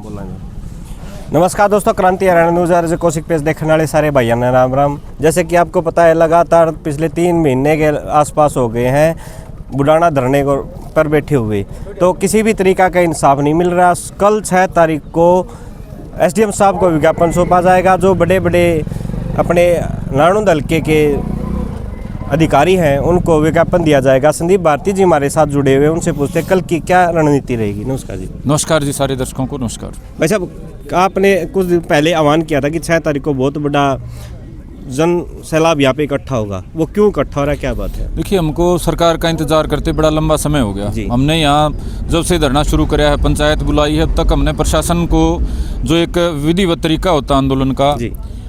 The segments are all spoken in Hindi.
नमस्कार दोस्तों, क्रांति हरियाणा न्यूज़ अर्ज कौशिक पेज देखने वाले सारे भाइयों ने राम राम। जैसे कि आपको पता है, लगातार पिछले 3 महीने के आसपास हो गए हैं बुलाना धरने को पर बैठे हुए, तो किसी भी तरीका का इंसाफ नहीं मिल रहा। कल 6 तारीख को एसडीएम साहब को विज्ञापन सौंपा जाएगा। जो बड़े बड़े अपने नारायण हल्के के अधिकारी हैं उनको विज्ञापन दिया जाएगा। संदीप भारती जी हमारे साथ जुड़े हुए, उनसे पूछते हैं कल की क्या रणनीति रहेगी। नमस्कार जी। नमस्कार जी, सारे दर्शकों को नमस्कार। भाई साहब, आपने कुछ दिन पहले आह्वान किया था कि 6 तारीख को बहुत बड़ा जन सैलाब यहाँ पे इकट्ठा होगा, वो क्यों इकट्ठा हो रहा है, क्या बात है? देखिए, हमको सरकार का इंतजार करते बड़ा लंबा समय हो गया। हमने यहाँ जब से धरना शुरू किया है, पंचायत बुलाई है, अब तक हमने प्रशासन को जो एक विधिवत तरीका होता आंदोलन का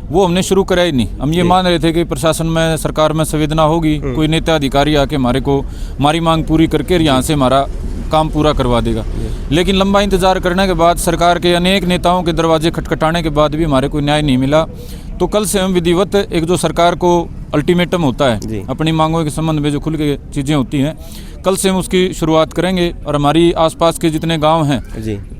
वो हमने शुरू कराया ही नहीं। हम ये मान रहे थे कि प्रशासन में, सरकार में संवेदना होगी, कोई नेता अधिकारी आके हमारी मांग पूरी करके यहाँ से हमारा काम पूरा करवा देगा। लेकिन लंबा इंतजार करने के बाद, सरकार के अनेक नेताओं के दरवाजे खटखटाने के बाद भी हमारे को न्याय नहीं मिला। तो कल से हम विधिवत एक जो सरकार को अल्टीमेटम होता है अपनी मांगों के संबंध में, जो खुल के चीज़ें होती हैं, कल से हम उसकी शुरुआत करेंगे। और हमारी आसपास के जितने गांव हैं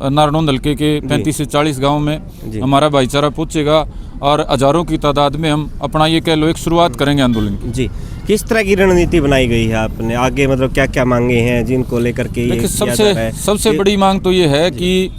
नारायण हल्के के 35 से 40 गाँव में हमारा भाईचारा पहुँचेगा और हजारों की तादाद में हम अपना ये कह लो एक शुरुआत करेंगे आंदोलन की। जी, किस तरह की रणनीति बनाई गई है आपने आगे, मतलब क्या क्या मांगे हैं जिनको लेकर के? देखिए, सबसे बड़ी मांग तो ये है कि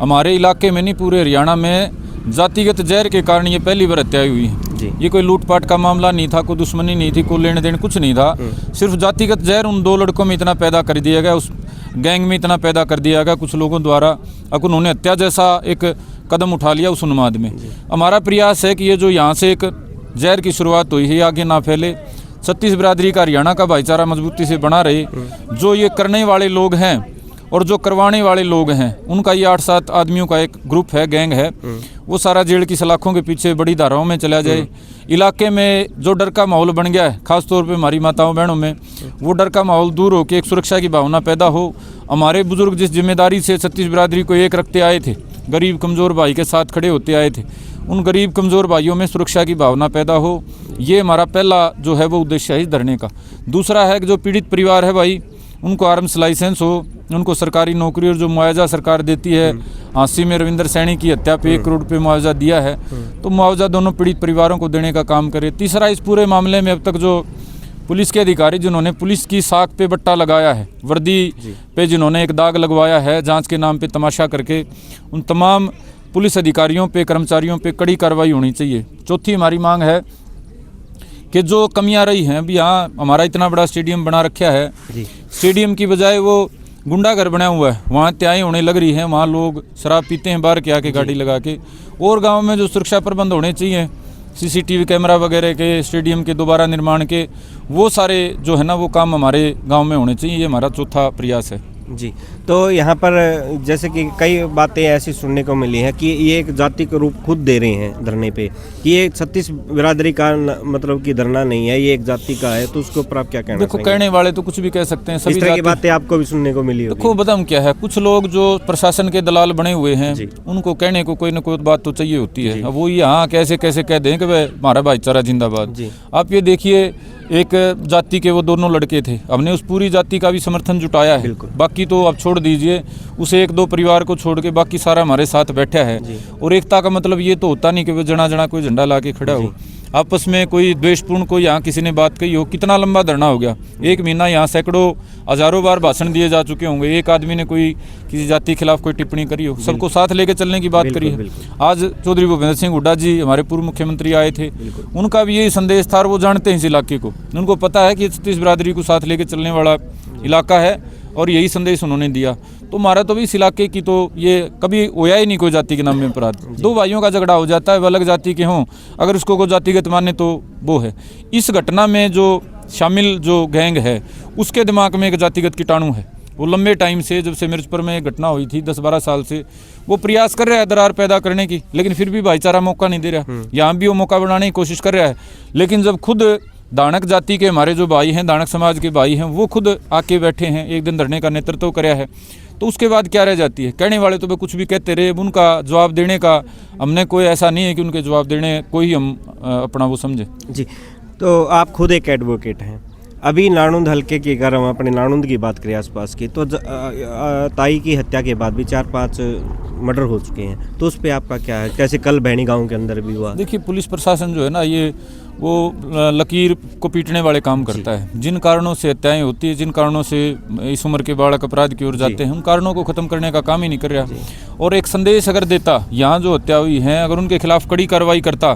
हमारे इलाके में नहीं, पूरे हरियाणा में जातिगत जहर के कारण ये पहली बार हत्या हुई है। ये कोई लूटपाट का मामला नहीं था, कोई दुश्मनी नहीं थी, कोई लेने देने कुछ नहीं था। सिर्फ जातिगत जहर उन 2 लड़कों में इतना पैदा कर दिया गया, उस गैंग में इतना पैदा कर दिया गया कुछ लोगों द्वारा, अब उन्होंने हत्या जैसा एक कदम उठा लिया उस उन्माद में। हमारा प्रयास है कि ये जो यहाँ से एक जहर की शुरुआत हुई है आगे ना फैले। 36 बिरादरी का, हरियाणा का भाईचारा मजबूती से बना रहे। जो ये करने वाले लोग हैं और जो करवाने वाले लोग हैं, उनका ये 8-7 आदमियों का एक ग्रुप है, गैंग है, वो सारा जेल की सलाखों के पीछे बड़ी धाराओं में चला जाए। इलाके में जो डर का माहौल बन गया है, खासतौर पे हमारी माताओं बहनों में, वो डर का माहौल दूर हो के एक सुरक्षा की भावना पैदा हो। हमारे बुजुर्ग जिस जिम्मेदारी से 36 बिरादरी को एक रखते आए थे, गरीब कमज़ोर भाई के साथ खड़े होते आए थे, उन गरीब कमज़ोर भाइयों में सुरक्षा की भावना पैदा हो, ये हमारा पहला जो है वो उद्देश्य है इस धरने का। दूसरा है कि जो पीड़ित परिवार है भाई, उनको आर्म्स लाइसेंस हो, उनको सरकारी नौकरी और जो मुआवजा सरकार देती है, हांसी में रविंदर सैनी की हत्या पे 1 करोड़ रुपये मुआवजा दिया है, तो मुआवजा दोनों पीड़ित परिवारों को देने का काम करे। तीसरा, इस पूरे मामले में अब तक जो पुलिस के अधिकारी जिन्होंने पुलिस की साख पे बट्टा लगाया है, वर्दी पे जिन्होंने एक दाग लगवाया है जांच के नाम पे तमाशा करके, उन तमाम पुलिस अधिकारियों पे, कर्मचारियों पे कड़ी कार्रवाई होनी चाहिए। चौथी हमारी मांग है कि जो कमियां रही हैं, अभी यहाँ हमारा इतना बड़ा स्टेडियम बना रखा है, स्टेडियम की बजाय वो गुंडाघर बना हुआ है, वहाँ त्याएँ होने लग रही हैं, वहाँ लोग शराब पीते हैं बाहर के आके गाड़ी लगा के। और गाँव में जो सुरक्षा प्रबंध होने चाहिए, CCTV कैमरा वगैरह के, स्टेडियम के दोबारा निर्माण के, वो सारे जो है ना वो काम हमारे गांव में होने चाहिए। ये हमारा चौथा प्रयास है जी। तो यहाँ पर जैसे कि कई बातें ऐसी सुनने को मिली हैं कि ये एक जाति का रूप खुद दे रहे हैं धरने पे, कि ये 36 बिरादरी का मतलब कि धरना नहीं है, ये एक जाति का है, तो उसके ऊपर आप क्या कहना? देखो, कहने वाले तो कुछ भी कह सकते हैं, इस तरह की बातें आपको भी सुनने को मिली। देखो, बताऊं क्या है, कुछ लोग जो प्रशासन के दलाल बने हुए हैं, उनको कहने को कोई ना कोई बात तो चाहिए होती है। अब वो यहाँ कैसे कैसे कह दें कि भाई हमारा भाईचारा जिंदाबाद। आप ये देखिए, एक जाति के वो दोनों लड़के थे, हमने उस पूरी जाति का भी समर्थन जुटाया है। बाकी तो आप छोड़ दीजिए, उस 1-2 परिवार को छोड़ के बाकी सारा हमारे साथ बैठा है। और एकता का मतलब ये तो होता नहीं कि वो जना कोई झंडा ला के खड़ा हो, आपस में कोई द्वेषपूर्ण कोई यहाँ किसी ने बात कही हो। कितना लंबा धरना हो गया, 1 महीना, यहाँ सैकड़ों हजारों बार भाषण दिए जा चुके होंगे, एक आदमी ने कोई किसी जाति के खिलाफ कोई टिप्पणी करी हो? सबको साथ लेके चलने की बात करी है। आज चौधरी भूपेंद्र सिंह हुड्डा जी, हमारे पूर्व मुख्यमंत्री आए थे, उनका भी यही संदेश था, और वो जानते हैं इस इलाके को, उनको पता है कि 36 बिरादरी को साथ लेके चलने वाला इलाका है, और यही संदेश उन्होंने दिया। तो हमारा तो भी इस इलाके की तो ये कभी होया ही नहीं कोई जाति के नाम में अपराध। 2 भाइयों का झगड़ा हो जाता है, वो अलग जाति के हों, अगर उसको कोई जातिगत माने तो वो है। इस घटना में जो शामिल जो गैंग है, उसके दिमाग में एक जातिगत कीटाणु है। वो लंबे टाइम से, जब से मिर्चपुर में एक घटना हुई थी 10-12 साल से, वो प्रयास कर रहा है दरार पैदा करने की, लेकिन फिर भी भाईचारा मौका नहीं दे रहा। यहाँ भी वो मौका बनाने की कोशिश कर रहा है, लेकिन जब खुद दानक जाति के हमारे जो भाई हैं, दानक समाज के भाई हैं, वो खुद आके बैठे हैं, एक दिन धरने का नेतृत्व कराया है, तो उसके बाद क्या रह जाती है? कहने वाले तो वे कुछ भी कहते रहे, उनका जवाब देने का हमने कोई ऐसा नहीं है कि उनके जवाब देने कोई हम अपना वो समझे। जी, तो आप खुद एक एडवोकेट हैं, अभी नाणुंद हल्के की अगर हम अपने नाणुंद की बात करें आसपास की, तो ताई की हत्या के बाद भी 4-5 मर्डर हो चुके हैं, तो उस पे आपका क्या है? कैसे कल भैणी गांव के अंदर भी हुआ। देखिए, पुलिस प्रशासन जो है ना, ये वो लकीर को पीटने वाले काम करता है। जिन कारणों से हत्याएं होती है, जिन कारणों से इस उम्र के बालक अपराध की ओर जाते हैं, उन कारणों को खत्म करने का काम ही नहीं कर रहा। और एक संदेश अगर देता, यहाँ जो हत्या हुई है अगर उनके खिलाफ कड़ी कार्रवाई करता,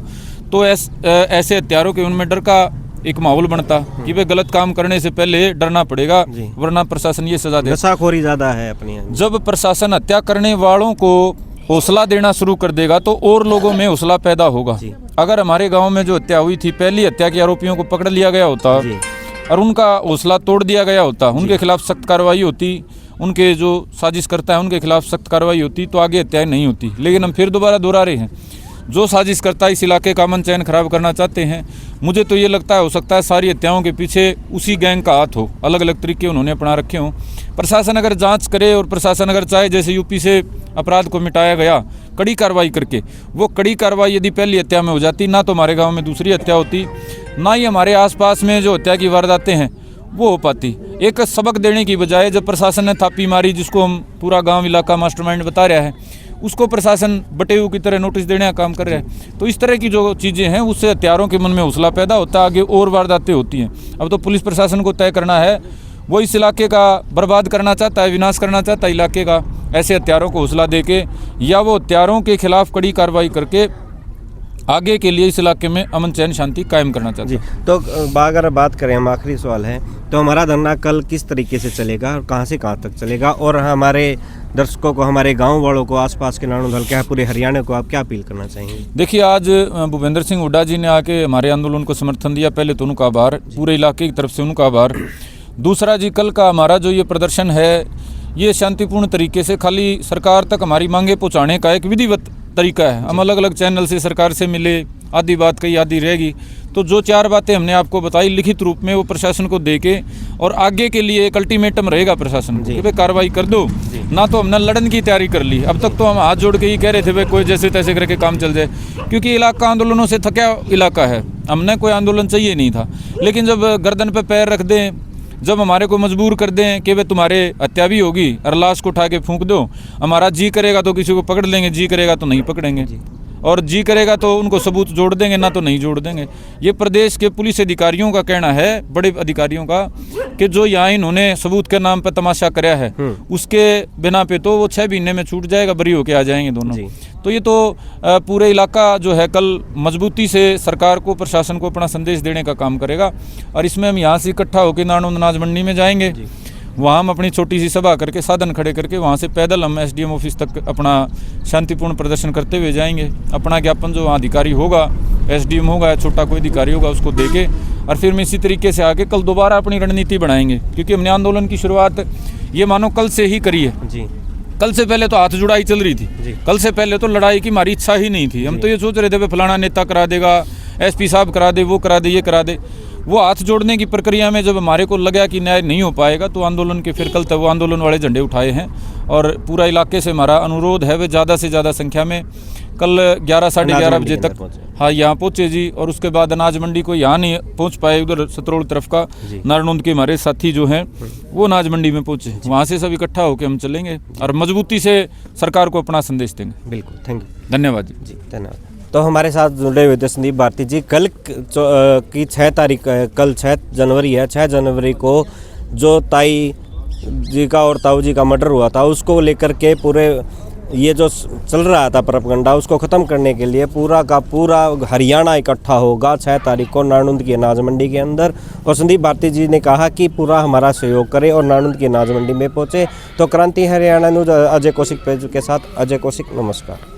तो ऐसे हत्यारों के उनमें डर का एक माहौल बनता कि वे गलत काम करने से पहले डरना पड़ेगा, वरना प्रशासन ये सजा दे। नशाखोरी ज्यादा है अपनी। जब प्रशासन हत्या करने वालों को हौसला देना शुरू कर देगा तो और लोगों में हौसला पैदा होगा। अगर हमारे गांव में जो हत्या हुई थी, पहली हत्या के आरोपियों को पकड़ लिया गया होता और उनका हौसला तोड़ दिया गया होता, उनके खिलाफ सख्त कार्रवाई होती, उनके जो साजिश करता है उनके खिलाफ सख्त कार्रवाई होती, तो आगे हत्याएं नहीं होती। लेकिन हम फिर दोबारा दोहरा रहे हैं, जो साजिश करता है इस इलाके का अमन चैन खराब करना चाहते हैं। मुझे तो ये लगता है, हो सकता है सारी हत्याओं के पीछे उसी गैंग का हाथ हो, अलग अलग तरीके उन्होंने अपना रखे हों। प्रशासन अगर जांच करे और प्रशासन अगर चाहे, जैसे यूपी से अपराध को मिटाया गया कड़ी कार्रवाई करके, वो कड़ी कार्रवाई यदि पहली हत्या में हो जाती, ना तो हमारे गाँव में दूसरी हत्या होती, ना ही हमारे आसपास में जो हत्या की वारदातें हैं वो हो पाती। एक सबक देने की बजाय जब प्रशासन ने थापी मारी, जिसको हम पूरा गांव इलाका मास्टरमाइंड बता रहा है, उसको प्रशासन बटेऊ की तरह नोटिस देने का काम कर रहा है। तो इस तरह की जो चीज़ें हैं उससे हत्यारों के मन में हौसला पैदा होता है, आगे और वारदातें होती हैं। अब तो पुलिस प्रशासन को तय करना है, वो इस इलाके का बर्बाद करना चाहता है, विनाश करना चाहता है इलाके का, ऐसे हत्यारों को हौसला देके, या वो हत्यारों के खिलाफ कड़ी कार्रवाई करके आगे के लिए इस इलाके में अमन चैन शांति कायम करना चाहते हैं। तो अगर बात करें, हम आखिरी सवाल है, तो हमारा धरना कल किस तरीके से चलेगा और कहाँ से कहाँ तक चलेगा, और हमारे दर्शकों को, हमारे गांव वालों को, आसपास के नाणुंद हल्के, पूरे हरियाणा को आप क्या अपील करना चाहेंगे? देखिए, आज भूपेंद्र सिंह हुड्डा जी ने आके हमारे आंदोलन को समर्थन दिया, पहले तो उनका आभार, पूरे इलाके की तरफ से उनका आभार। दूसरा जी, कल का हमारा जो ये प्रदर्शन है, ये शांतिपूर्ण तरीके से खाली सरकार तक हमारी मांगे पहुँचाने का एक विधिवत तरीका है। हम अलग अलग चैनल से सरकार से मिले, आधी बात कही आधी रहेगी, तो जो 4 बातें हमने आपको बताई लिखित रूप में, वो प्रशासन को देके, और आगे के लिए एक अल्टीमेटम रहेगा प्रशासन को कि भाई कार्रवाई कर दो, ना तो हमने लड़न की तैयारी कर ली। अब तक तो हम हाथ जोड़ के ही कह रहे थे भाई कोई जैसे तैसे करके काम चल जाए, क्योंकि इलाका आंदोलनों से थका इलाका है, हमने कोई आंदोलन चाहिए नहीं था। लेकिन जब गर्दन पे पैर रख दें, जब हमारे को मजबूर कर दें कि वे तुम्हारे हत्या भी होगी और लाश को उठा के फूंक दो, हमारा जी करेगा तो किसी को पकड़ लेंगे, जी करेगा तो नहीं पकड़ेंगे, और जी करेगा तो उनको सबूत जोड़ देंगे, ना तो नहीं जोड़ देंगे। ये प्रदेश के पुलिस अधिकारियों का कहना है, बड़े अधिकारियों का, कि जो यहाँ इन्होंने सबूत के नाम पर तमाशा कराया है, उसके बिना पे तो वो 6 महीने में छूट जाएगा, बरी होके आ जाएंगे दोनों। तो ये तो पूरे इलाका जो है कल मजबूती से सरकार को, प्रशासन को अपना संदेश देने का काम करेगा। और इसमें हम यहाँ से इकट्ठा होकर नाणुंद अनाज मंडी में जाएंगे, वहाँ हम अपनी छोटी सी सभा करके, साधन खड़े करके, वहाँ से पैदल हम SDM ऑफिस तक अपना शांतिपूर्ण प्रदर्शन करते हुए जाएंगे। अपना ज्ञापन जो वहाँ अधिकारी होगा, SDM होगा या छोटा कोई अधिकारी होगा, उसको देके, और फिर हम इसी तरीके से आके कल दोबारा अपनी रणनीति बढ़ाएंगे। क्योंकि हमने आंदोलन की शुरुआत ये मानो कल से ही करी है जी। कल से पहले तो हाथ जुड़ाई चल रही थी, कल से पहले तो लड़ाई की हमारी इच्छा ही नहीं थी। हम तो ये सोच रहे थे भाई फलाना नेता करा देगा, SP साहब करा दे, वो करा दे, ये करा दे। वो हाथ जोड़ने की प्रक्रिया में जब हमारे को लगा कि न्याय नहीं हो पाएगा, तो आंदोलन के फिर कल तक वो आंदोलन वाले झंडे उठाए हैं। और पूरा इलाके से हमारा अनुरोध है वे ज़्यादा से ज़्यादा संख्या में कल 11 साढ़े 11 बजे तक हाँ यहाँ पहुँचे जी। और उसके बाद अनाज मंडी को यहाँ नहीं पहुँच पाए, उधर सतरोड़ तरफ का नारनौंद के हमारे साथी जो हैं वो अनाज मंडी में पहुँचे, वहाँ से सब इकट्ठा होकर हम चलेंगे और मजबूती से सरकार को अपना संदेश देंगे। बिल्कुल, थैंक यू, धन्यवाद जी, धन्यवाद। तो हमारे साथ जुड़े हुए थे संदीप भारती जी। कल की 6 तारीख, कल 6 जनवरी है, 6 जनवरी को जो ताई जी का और ताऊ जी का मर्डर हुआ था, उसको लेकर के पूरे ये जो चल रहा था प्रोपेगेंडा, उसको ख़त्म करने के लिए पूरा का पूरा हरियाणा इकट्ठा होगा 6 तारीख को नारनौंद की अनाज मंडी के अंदर। और संदीप भारती जी ने कहा कि पूरा हमारा सहयोग करे और नारनौंद की अनाज मंडी में पहुँचे। तो क्रांति हरियाणा न्यूज़ अजय कौशिक पेज के साथ अजय कौशिक, नमस्कार।